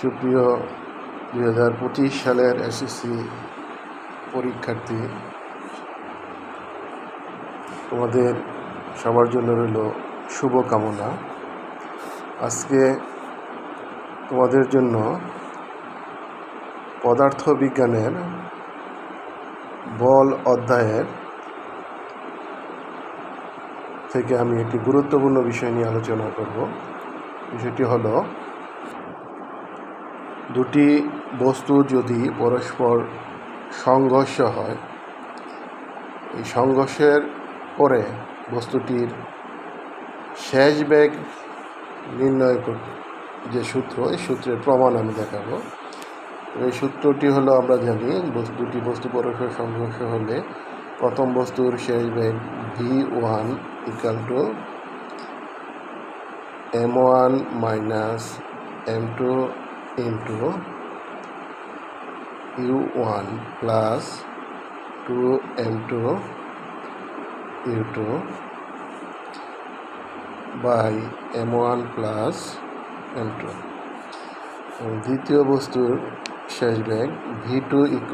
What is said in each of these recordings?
সুপ্রিয় 2025 সালের এসএসসি পরীক্ষার্থী, তোমাদের সবার জন্য রইল শুভকামনা। আজকে তোমাদের জন্য পদার্থবিজ্ঞানের বল অধ্যায়ের থেকে আমি একটি গুরুত্বপূর্ণ বিষয় নিয়ে আলোচনা করব। বিষয়টি হলো, দুটি বস্তু যদি পরস্পর সংঘর্ষ হয়, এই সংঘর্ষের পরে বস্তুটির শেষ বেগ নির্ণয় করতে যে সূত্র, এই সূত্রের প্রমাণ আমি দেখাবো। এই সূত্রটি হলো, আমরা জানি দুটি বস্তু পরস্পর সংঘর্ষ হলে প্রথম বস্তুর শেষ বেগ v1 = m1 - m2 into u1 plus 2m2 u2 by m1 plus m2। এবং দ্বিতীয় বস্তুর শেষ বেগ v2 =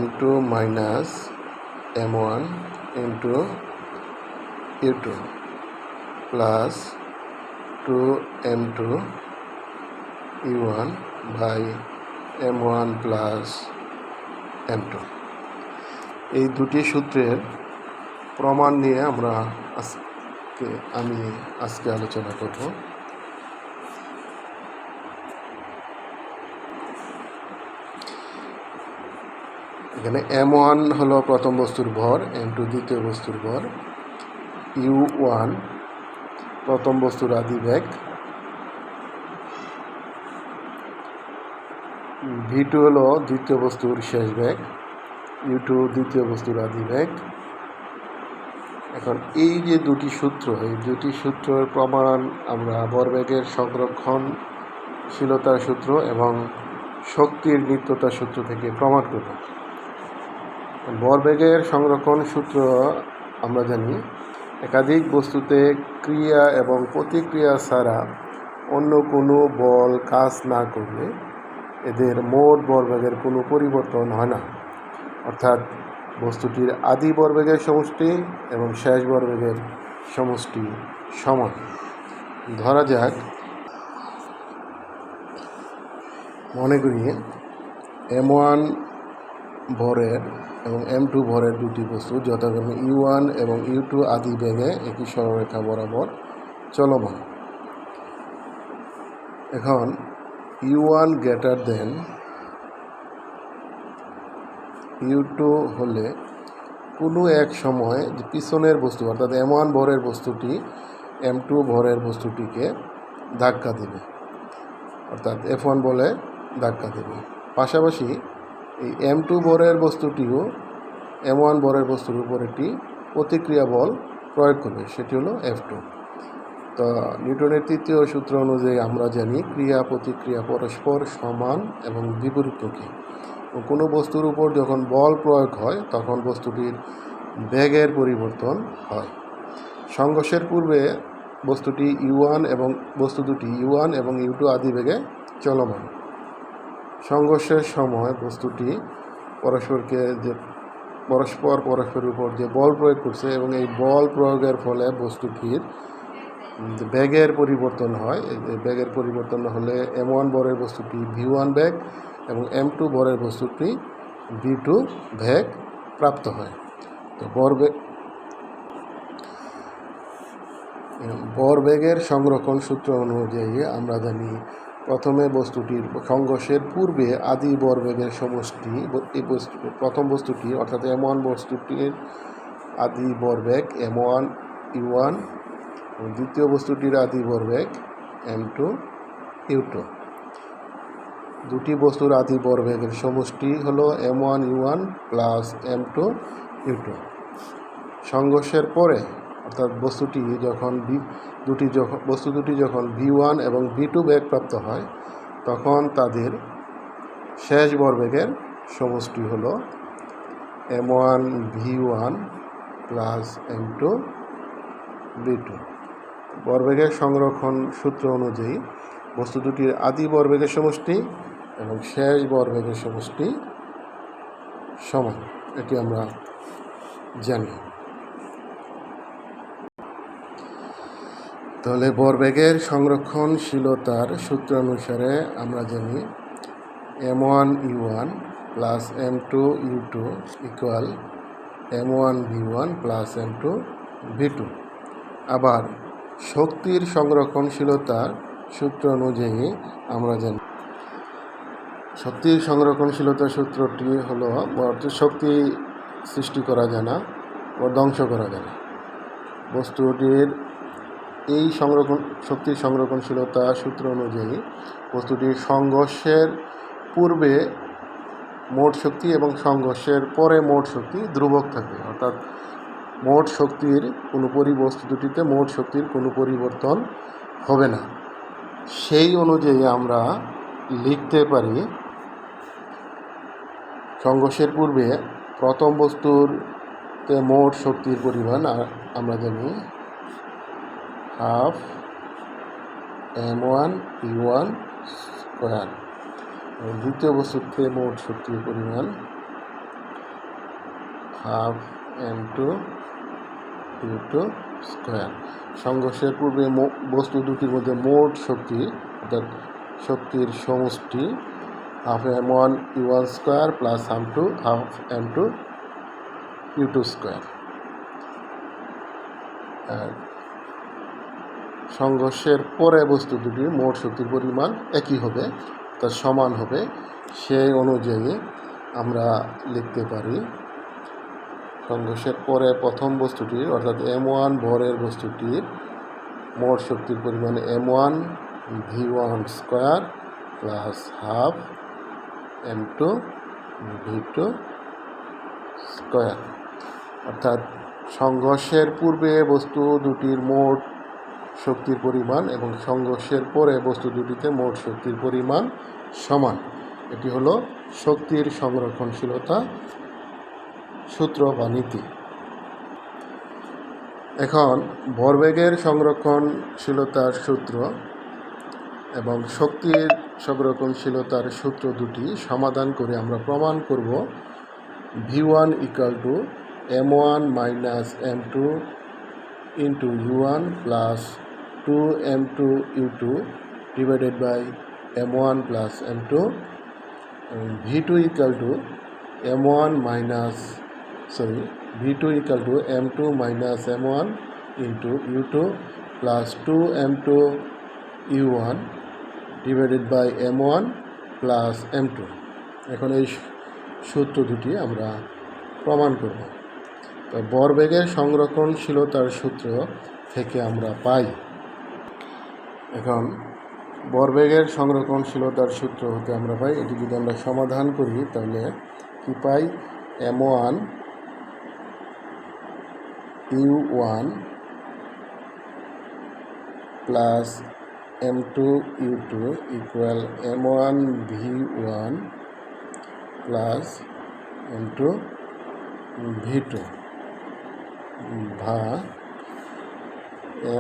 m2 minus m1 into u2 plus 2m2 u1 by m1 plus m2। এই দুটি সূত্রের প্রমাণ নিয়ে আমি আজকে আলোচনা করব। এখানে m1 হলো প্রথম বস্তুর ভর, m2 দ্বিতীয় বস্তুর ভর, u1 প্রথম বস্তুর আদিবেগ, v2 হলো দ্বিতীয় বস্তুর শেষ বেগ, u2 দ্বিতীয় বস্তুর আদিবেগ। এখন এই যে দুটি সূত্র, এই দুটি সূত্রের প্রমাণ আমরা ভরবেগের সংরক্ষণশীলতার সূত্র এবং শক্তির নিত্যতার সূত্র থেকে প্রমাণ করব। ভরবেগের সংরক্ষণ সূত্র আমরা জানি, একাধিক বস্তুতে ক্রিয়া এবং প্রতিক্রিয়া ছাড়া অন্য কোনো বল কাজ না করলে এদের মোট ভরবেগের কোনো পরিবর্তন হয় না। অর্থাৎ বস্তুটির আদি ভরবেগের সমষ্টি এবং শেষ ভরবেগের সমষ্টি সমান। ধরা যাক, মনে করি m1 ভরের এবং m2 ভরের দুটি বস্তু যথাক্রমে u1 এবং u2 আদি বেগে একই সরলরেখা বরাবর চলমান। এখন u1 > u2 হলে কোনো এক সময় পিছনের বস্তু অর্থাৎ m1 ভরের বস্তুটি m2 ভরের বস্তুটিকে ধাক্কা দেবে, অর্থাৎ F1 বলে ধাক্কা দেবে। পাশাপাশি এই m2 ভরের বস্তুটিও m1 ভরের বস্তুর উপর একটি প্রতিক্রিয়া বল প্রয়োগ করবে, সেটি হলো F2। তো নিউটনের তৃতীয় সূত্র অনুযায়ী আমরা জানি, ক্রিয়া প্রতিক্রিয়া পরস্পর সমান এবং বিপরীতমুখী। কোনো বস্তুর উপর যখন বল প্রয়োগ হয় তখন বস্তুটির বেগের পরিবর্তন হয়। সংঘর্ষের পূর্বে বস্তু দুটি u1 এবং u2 আদি বেগে চলমান। সংঘর্ষের সময় বস্তুটি পরস্পরের উপর যে বল প্রয়োগ করছে এবং এই বল প্রয়োগের ফলে বস্তুটির বেগের পরিবর্তন হয়। এই বেগের পরিবর্তন হলে m1 ভরের বস্তুটি v1 বেগ এবং m2 ভরের বস্তুটি v2 বেগ প্রাপ্ত হয়। তো ভরবেগের সংরক্ষণ সূত্র অনুযায়ী আমরা জানি, প্রথমে বস্তুটির সংঘর্ষের পূর্বে আদি ভরবেগের সমষ্টি, প্রথম বস্তুটি অর্থাৎ m1 বস্তুটির আদি ভরবেগ m1 u1 এবং দ্বিতীয় বস্তুটির আদি ভরবেগ m2 u2। দুটি বস্তুর আদি ভরবেগের সমষ্টি হলো m1 u1 plus m2 u2। সংঘর্ষের পরে অর্থাৎ বস্তু দুটি যখন v1 এবং v2 বেগ প্রাপ্ত হয় তখন তাদের শেষ ভরবেগের সমষ্টি হলো m1 v1 plus m2 v2। ভরবেগের সংরক্ষণ সূত্র অনুযায়ী বস্তু দুটির আদি ভরবেগের সমষ্টি এবং শেষ ভরবেগের সমষ্টি সমান, এটি আমরা জানি। তাহলে ভরবেগের সংরক্ষণশীলতার সূত্র অনুসারে আমরা জানি m1u1 plus m2u2 equal m1v1 plus m2v2। আবার শক্তির সংরক্ষণশীলতার সূত্র অনুযায়ী আমরা জানি শক্তির সংরক্ষণশীলতার সূত্রটি হলো শক্তি সৃষ্টি করা যায় না ও ধ্বংস করা যায় না। বস্তুটির এই শক্তির সংরক্ষণশীলতা সূত্র অনুযায়ী বস্তুটির সংঘর্ষের পূর্বে মোট শক্তি এবং সংঘর্ষের পরে মোট শক্তি ধ্রুবক থাকে, অর্থাৎ মোট শক্তির বস্তু দুটিতে মোট শক্তির কোনো পরিবর্তন হবে না। সেই অনুযায়ী আমরা লিখতে পারি সংঘর্ষের পূর্বে প্রথম বস্তুতে মোট শক্তির পরিমাণ আমরা জানি হাফ m1u1 স্কোয়ার, দ্বিতীয় বস্তুতে মোট শক্তির পরিমাণ হাফ m2u2 স্কোয়ার। সংঘর্ষের পূর্বে বস্তু দুটির মধ্যে মোট শক্তি অর্থাৎ শক্তির সমষ্টি half m1u1 square plus half m2u2 square. সংঘর্ষের পরে বস্তু দুটির মোট শক্তির পরিমাণ একই হবে, তা সমান হবে। সেই অনুযায়ী আমরা লিখতে পারি সংঘর্ষের পরে প্রথম বস্তুটির অর্থাৎ m1 ভরের বস্তুটির মোট শক্তির পরিমাণ m1v1 square plus half m2v2 square. অর্থাৎ সংঘর্ষের পূর্বে বস্তু দুটির মোট শক্তির পরিমাণ এবং সংঘর্ষের পরে বস্তু দুটিতে মোট শক্তির পরিমাণ সমান। এটি হলো শক্তির সংরক্ষণশীলতা সূত্র বা নীতি। এখন ভরবেগের সংরক্ষণশীলতার সূত্র এবং শক্তির সংরক্ষণশীলতার সূত্র দুটি সমাধান করে আমরা প্রমাণ করব v1 equal to m1 minus m2 into u1 plus 2m2u2 divided by m1 plus m2, v2 equal to v2 equal to m2 minus m1 into u2 plus 2m2u1 divided by m1 plus m2। এখন এই সূত্র দুটি আমরা প্রমাণ করব। তো ভরবেগের সংরক্ষণশীলতার সূত্র থেকে আমরা পাই, এখন ভরবেগের সংরক্ষণশীলতার সূত্র হতে আমরা পাই, এটি যদি আমরা সমাধান করি তাহলে কি পাই, m1u1 plus m2u2 equal m1v1 plus m2v2 বা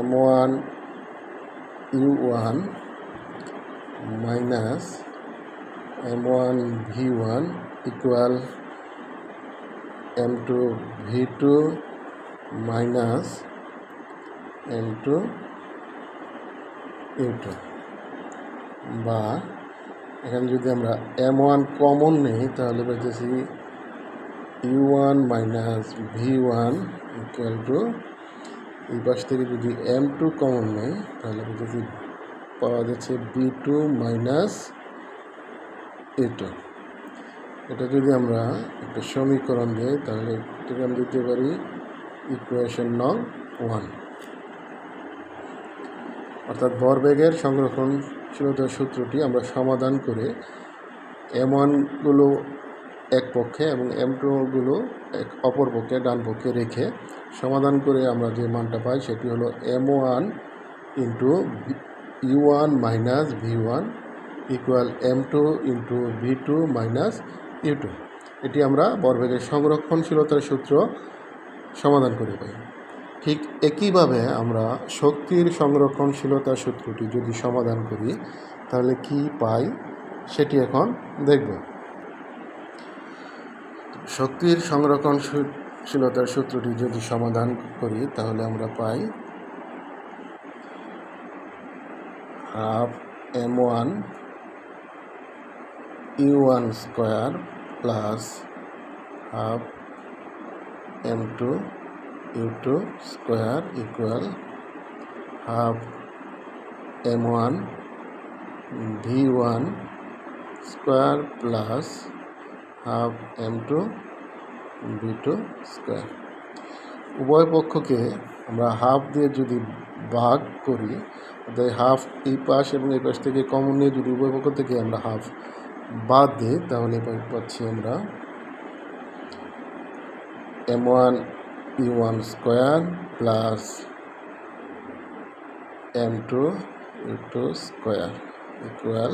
m1u1 minus m1v1 equal m2v2 minus m2u2 বা এখানে যদি আমরা m1 কমন নেই তাহলে পাইতেছি u1 minus v1 equal two, এই পাশ থেকে যদি m2 কমন নেই তাহলে পাইতেছি পাওয়া যাচ্ছে v2 মাইনাস u2। এটা যদি আমরা একটা সমীকরণ দিই তাহলে এটাকে আমরা দিতে পারি ইকুয়েশন নং 1। অর্থাৎ ভরবেগের সংরক্ষণশীলতার সূত্রটি আমরা সমাধান করে m1গুলো এক পক্ষে এবং m2গুলো অপর পক্ষে ডান পক্ষে রেখে সমাধান করে আমরা যে মানটা পাই সেটি হলো m1 into u1 minus v1 equal m2 into v2 minus u2। এটি আমরা ভরবেগের সংরক্ষণশীলতার সূত্র সমাধান করে পাই। ঠিক একইভাবে আমরা শক্তির সংরক্ষণশীলতা সূত্রটি যদি সমাধান করি তাহলে কি পাই সেটি এখন দেখব। শক্তির সংরক্ষণশীলতার সূত্রটি যদি সমাধান করি তাহলে আমরা পাই half m1 u1 square plus half m2 u2 square equal half m1 v1 square plus half m2 v2 square. উভয় পক্ষকে আমরা হাফ দিয়ে যদি ভাগ করি, অর্থাৎ হাফ এই পাশ এবং এই পাশ থেকে কমন নিয়ে যদি উভয় পক্ষ থেকে আমরা হাফ বাদ দিই তাহলে পাচ্ছি আমরা m1 u1 square plus m2 u2 square equal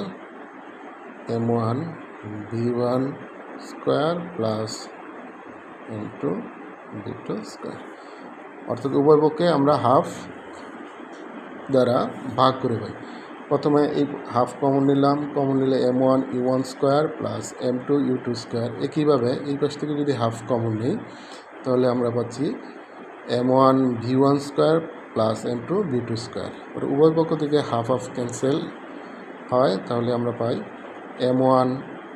m1 v1 square plus m2 v2 square. অর্থাৎ উভয় পক্ষে আমরা হাফ দ্বারা ভাগ করে পাই। প্রথমে এই হাফ কমন নিলাম, কমন নিলে m1 u1 square plus m2 u2 square. একইভাবে এই পাশ থেকে যদি হাফ কমন নিই তাহলে আমরা পাচ্ছি m1 v1 square plus m2 v2 square. উভয় পক্ষ থেকে হাফ হাফ ক্যান্সেল হয়, তাহলে আমরা পাই m1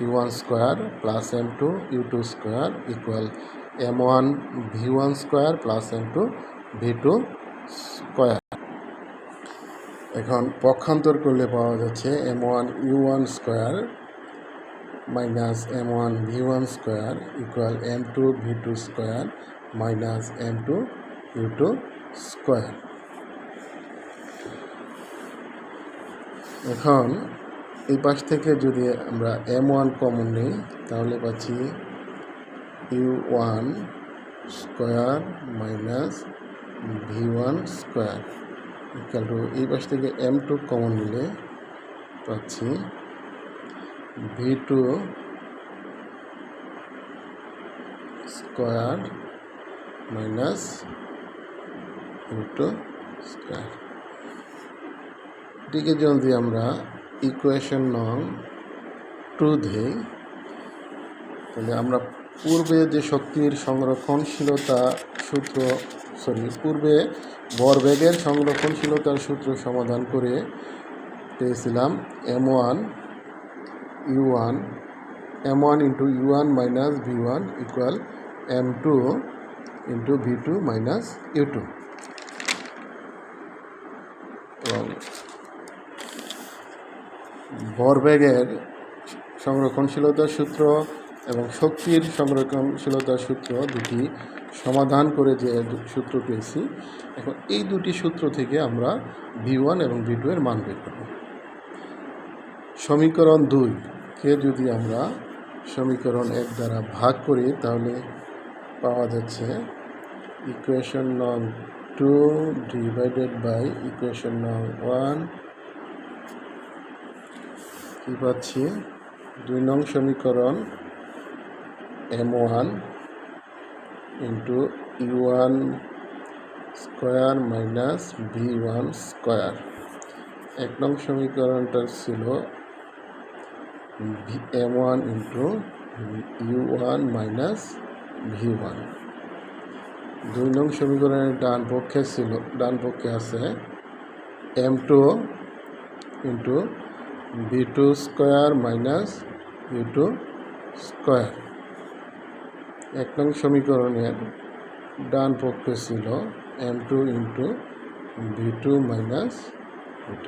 u1 square plus m2 u2 square equal m1 v1 square plus m2 v2 square. এখন পক্ষান্তর করলে পাওয়া যাচ্ছে m1 u1 square minus m1 v1 square equal m2 v2 square minus m2 u2 square. এখন এই পাশ থেকে যদি আমরা m1 কমন নিই তাহলে পাচ্ছি u1 square minus v1 square equal to এই পাশ থেকে m2 কমন নিলে পাচ্ছি v2 square minus u2 square. এটিকে যদি আমরা ইকুয়েশন নং 2 দিই তাহলে আমরা পূর্বে যে শক্তির সংরক্ষণশীলতা সূত্র পূর্বে ভরবেগের সংরক্ষণশীলতার সূত্র সমাধান করে পেয়েছিলাম m1 into u1 minus v1 equal m2 into v2 minus u2। এবং ভরবেগের সংরক্ষণশীলতার সূত্র এবং শক্তির সংরক্ষণশীলতার সূত্র দুটি সমাধান করে যে সূত্র পেয়েছি, এখন এই দুটি সূত্র থেকে আমরা v1 এবং v2 এর মান বের করব। সমীকরণ 2কে যদি আমরা সমীকরণ 1 দ্বারা ভাগ করি তাহলে পাওয়া যাচ্ছে ইকুয়েশন নং 2 ডিভাইডেড বাই ইকুয়েশন নং 1 কি পাচ্ছি 2 নং সমীকরণ m1 into u1 square minus v1 square. 1 নং সমীকরণটা ছিল m1 into u1 minus v1। 2 নং সমীকরণের ডান পক্ষে আছে m2 into v2 square minus u2 square. 1 নং সমীকরণের ডান পক্ষে ছিল m2 into v2 minus v2।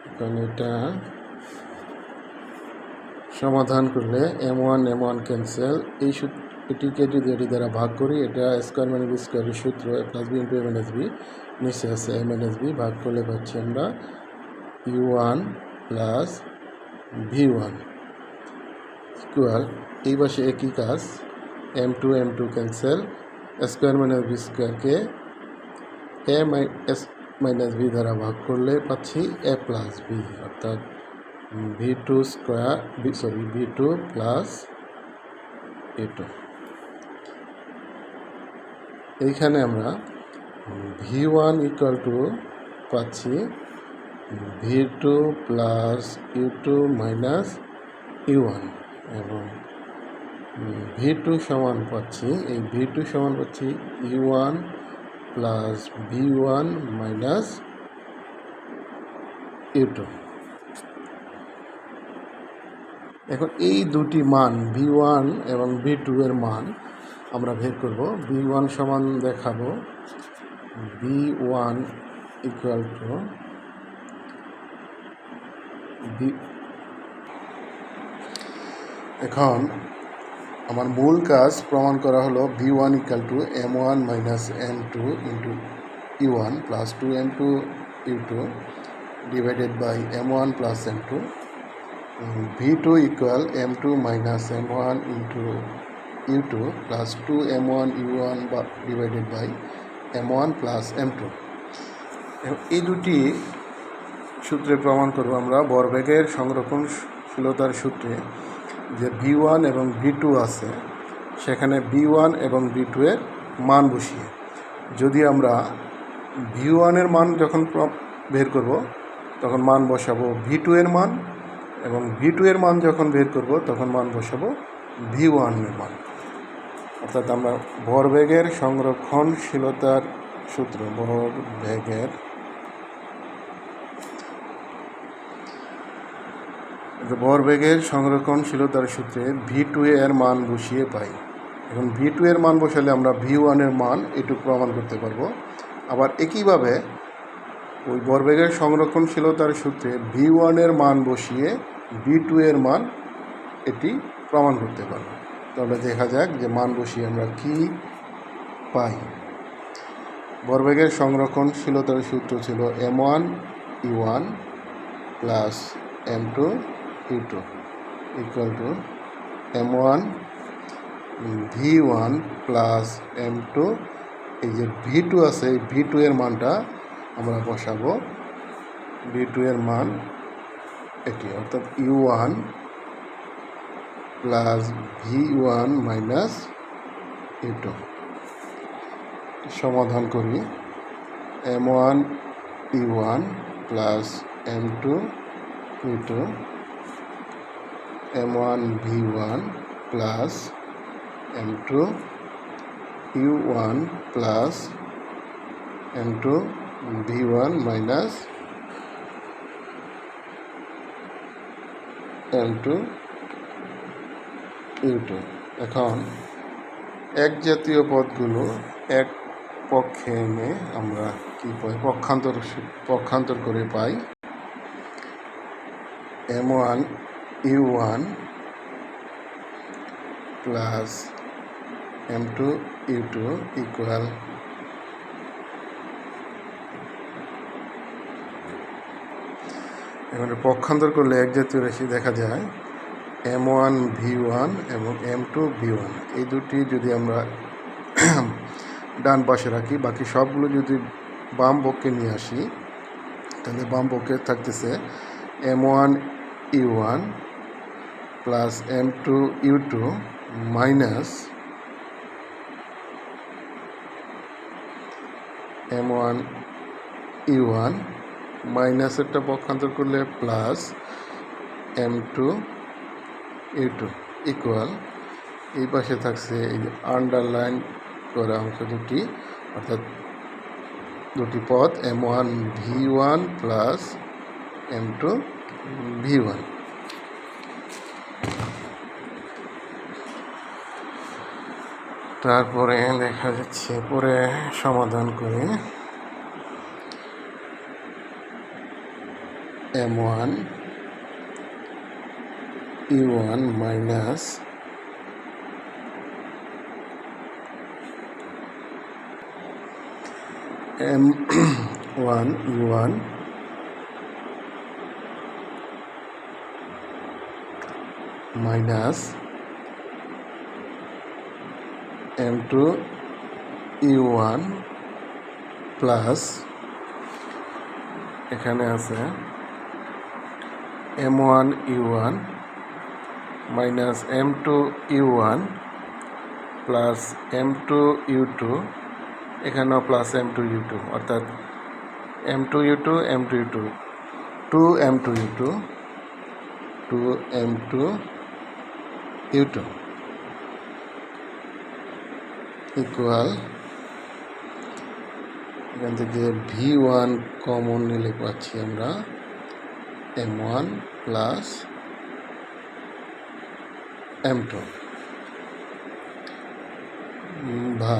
এখন এটা সমাধান করলে m1 ক্যান্সেল, এটিকে যদি এটি দ্বারা ভাগ করি এটা স্কোয়ার মাইনাস বি স্কোয়ারের সূত্র a plus B into a minus B, নিচে আছে a মাইনাস বি, ভাগ করলে পাচ্ছি আমরা u1 প্লাস v1 ইকুয়াল এই পাশে একই কাজ m2 cancel, square minus B স্কোয়ারকে a মাইনাস বি দ্বারা ভাগ করলে পাচ্ছি a প্লাস বি, অর্থাৎ v2 প্লাস a2। এইখানে আমরা V1 ইকুয়াল টু পাচ্ছি V2 plus U2 minus U1 এবং V2 সমান পাচ্ছি V2 সমান পাচ্ছি U1 plus V1 minus U2। এখন এই দুটি মান V1 এবং V2 এর মান আমরা বের করব। V1 সমান দেখাবো V1 ইকুয়াল টু এখন আমার মূল কাজ প্রমাণ করা হলো V1 equal to M1 minus M2 into U1 plus 2M2 U2 divided by M1 plus M2। V2 equal M2 minus M1 into U2 plus 2M1 U1 divided by M1 plus M2। এই দুটি সূত্রে প্রমাণ করব আমরা ভরবেগের সংরক্ষণশীলতার সূত্রে যে V1 এবং V2 আছে সেখানে V1 এবং V2 এর মান বসিয়ে যদি আমরা V1 এর মান যখন বের করব তখন মান বসাবো V2 এর মান এবং V2 এর মান যখন বের করব তখন মান বসাবো V1 এর মান। অর্থাৎ আমরা ভরবেগের সংরক্ষণশীলতার সূত্র ভরবেগের সংরক্ষণশীলতার সূত্রে V2 এর মান বসিয়ে পাই। এখন V2 এর মান বসালে আমরা V1 এর মান এটুকু প্রমাণ করতে পারবো। আবার একইভাবে ওই ভরবেগের সংরক্ষণশীলতার সূত্রে V1 এর মান বসিয়ে V2 এর মান এটি প্রমাণ করতে পারবো। তাহলে দেখা যাক যে মান বসিয়ে আমরা কি পাই। ভরবেগের সংরক্ষণশীলতার সূত্র ছিল M1 U1 plus M2 U2 equal to M1 V1 plus M2। এই যে V2 আছে এই V2 এর মানটা আমরা বসাবো। V2 এর মান এটি অর্থাৎ U1 plus V1 minus U2। সমাধান করি M1 U1 plus M2 U2 M1 V1 plus M2 U1 plus M2 V1 minus M2 U2। এখন এক জাতীয় পদগুলো এক পক্ষে এনে আমরা কি পাই পক্ষান্তর করে পাই M1 U1 plus M2 U2 equal এবারে পক্ষান্তর করলে এক জাতীয় রাশি দেখা যায় M1 V1 এবং M2 V1 এই দুটি যদি আমরা ডান পাশে রাখি বাকি সবগুলো যদি বাম পক্ষে নিয়ে আসি তাহলে বাম পক্ষে থাকতেছে M1 U1 plus M2 U2 minus M1 U1 মাইনাসেরটা পক্ষান্তর করলে প্লাস M2 U2 ইকুয়াল এই পাশে থাকছে এই আন্ডারলাইন করা অংশ দুটি অর্থাৎ দুটি পদ M1 V1 plus M2 V1। তারপরে দেখা যাচ্ছে পরে সমাধান করে M1 U1 minus M1 U1 minus M2 U1 plus এখানে আছে M1 U1 minus M2 U1 plus M2 U2 এখানেও plus M two U two, অর্থাৎ M two U two M two U two, two M two U two, two M two U two equal, এখান থেকে V1 common নিলে পাচ্ছি আমরা M1 plus M2, বা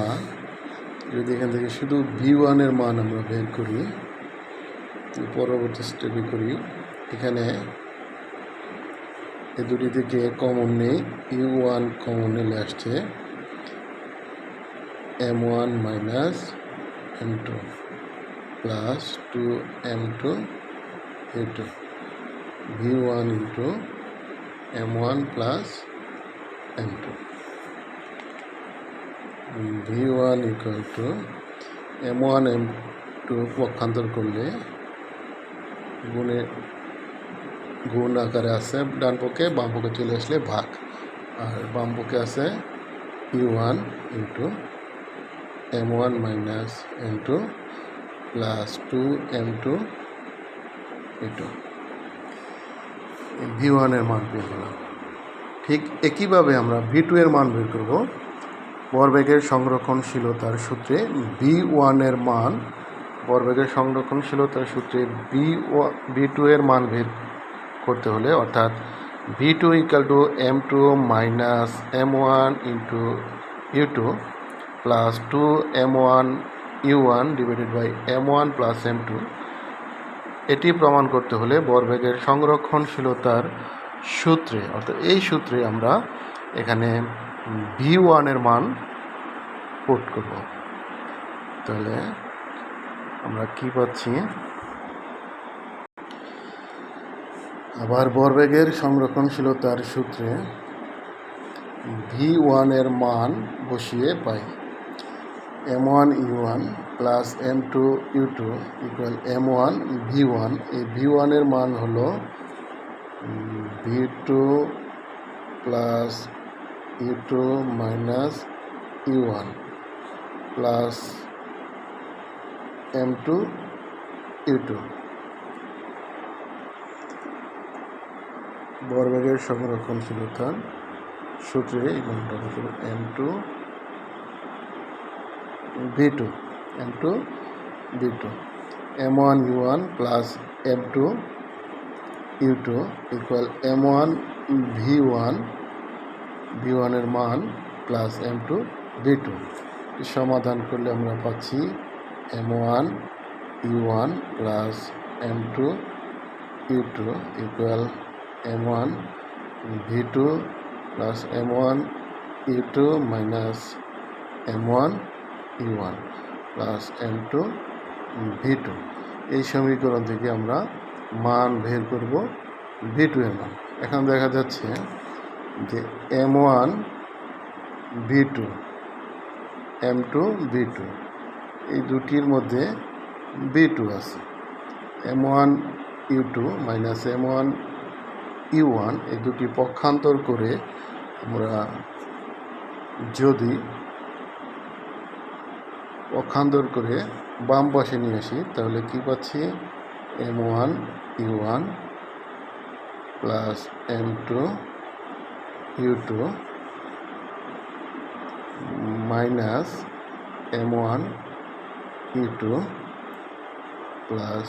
যদি এখান থেকে শুধু V1 এর মান আমরা বের করি, পরবর্তী স্টেপে করি, এখানে এই দুটি থেকে কমন নেই, U1 কমন নিলে আসছে M1 minus M2 plus 2M2 U2, V1 into M1 plus M2, V1 equal to M1 M2 পক্ষান্তর করলে গুণ আকারে আছে ডান পক্ষে, বাম পক্ষে চলে আসলে ভাগ, আর বাম পক্ষে আছে U1 into M1 minus M2 plus 2M2 U2, V1 এর মান বের করলাম। ঠিক একইভাবে আমরা V2 এর মান বের করব। ভরবেগের সংরক্ষণশীলতার সূত্রে V1 এর মান, ভরবেগের সংরক্ষণশীলতার সূত্রে V2 এর মান বের করতে হলে, অর্থাৎ V2 equal to M2 minus M1 into U2 plus 2M1 U1 divided by M1 plus M2, এটি প্রমাণ করতে হলে ভরবেগের সংরক্ষণশীলতার সূত্রে, অর্থাৎ এই সূত্রে আমরা এখানে V1 এর মান পুট করব। তাহলে আমরা কি পাচ্ছি, আবার ভরবেগের সংরক্ষণশীলতার সূত্রে V1 এর মান বসিয়ে পাই M1 U1 plus M2 U2 equal M1 V1। এই V1 এর মান হলো V2 plus U2 minus U1 plus M2 U2। ভরবেগের সংরক্ষণশীলতার সূত্রে এই মানটা ছিল M2 V2, M2 V2, M1 U1 plus M2 U2 equal M1 V1, V1 এর মান প্লাস M2 V2। সমাধান করলে আমরা পাচ্ছি M1 U1 plus M2 U2 equal M1 V2 plus M1 U2 minus M1 U1 plus M2 V2। এই সমীকরণ থেকে আমরা মান বের করব V2 এর মান। এখন দেখা যাচ্ছে যে M1 V2 M2 V2 এই দুটির মধ্যে V2 আছে, M1 U2 minus M1 U1 এই দুটি পক্ষান্তর করে আমরা যদি পক্ষান্তর করে বাম পাশে নিয়ে আসি, তাহলে কি পাচ্ছি M1 U1 plus M2 U2 minus M1 U2 plus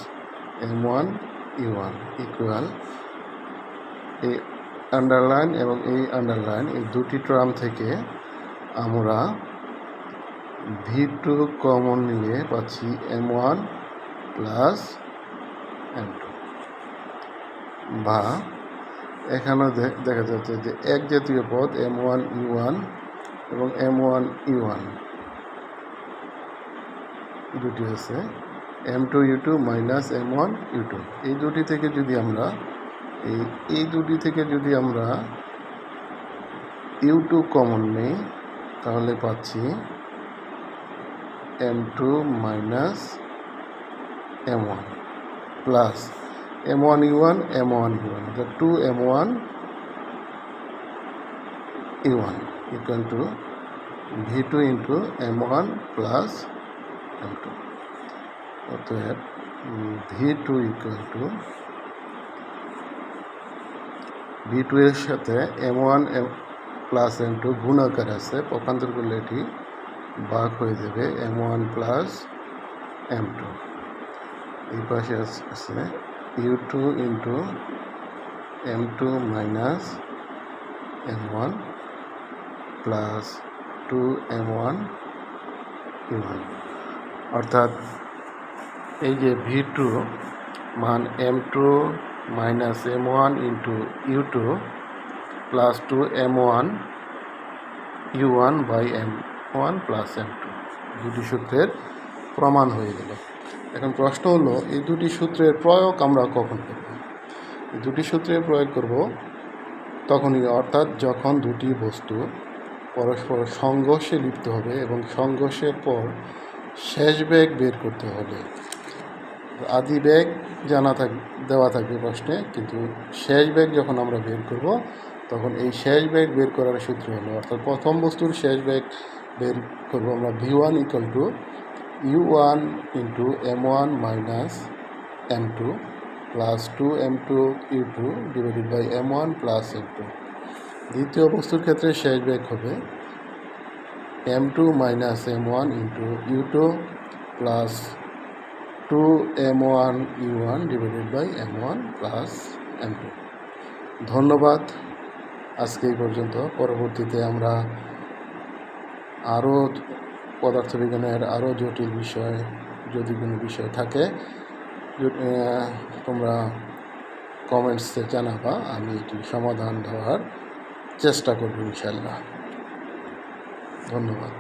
M1 U1 equal, এই আন্ডারলাইন এবং এই আন্ডারলাইন এই দুটি টার্ম থেকে আমরা V2 কমন নিলে পাচ্ছি M1 প্লাস M2, বা এখানেও দেখা যাচ্ছে যে এক জাতীয় পদ M1 U1 এবং M1 U1 দুটি আছে, M2 U2 minus M1 U2। এই দুটি থেকে যদি আমরা U2 কমন নেই, তাহলে পাচ্ছি M2 minus M1 plus M1 U1 M1 U1, অর্থাৎ 2M1 U1 equal to V2 into M1 plus m2। অতএব v2 ইকুয়াল টু v2 এর সাথে m1 প্লাস m2 গুণ আকার আছে, পক্ষান্তর করলে এটি ভাগ হয়ে যাবে m1 প্লাস m2। এই পাশে আছে u2 into m2 minus m1 plus 2m1 u1, অর্থাৎ এই যে v2 মান m2 minus m1 into u2 plus 2m1 u1 by m1 plus m2 দুটি সূত্রের প্রমাণ হয়ে গেল। এখন প্রশ্ন হলো এই দুটি সূত্রের প্রয়োগ আমরা কখন করব? এই দুটি সূত্রের প্রয়োগ করব তখনই, অর্থাৎ যখন দুটি বস্তু পরস্পর সংঘর্ষে লিপ্ত হবে এবং সংঘর্ষের পর শেষ বেগ বের করতে হলে আদি বেগ দেওয়া থাকবে প্রশ্নে, কিন্তু শেষ বেগ যখন আমরা বের করব তখন এই শেষ বেগ বের করার সূত্র হলো, অর্থাৎ প্রথম বস্তুর শেষ বেগ বের করব আমরা v1 equal to u1 into m1 minus m2 plus 2m2 u2 divided by m1 plus m2। দ্বিতীয় বস্তুর ক্ষেত্রে শেষ বেগ হবে m2 minus m1 into u2 plus 2m1 u1 divided by m1 plus m2। ধন্যবাদ, আজকে এই পর্যন্ত। পরবর্তীতে আমরা আরও পদার্থবিজ্ঞানের আরও জটিল বিষয়, যদি কোনো বিষয় থাকে তোমরা কমেন্টসে জানাবা, আমি এটির সমাধান দেওয়ার চেষ্টা করব ইনশাল্লাহ। ধন্যবাদ।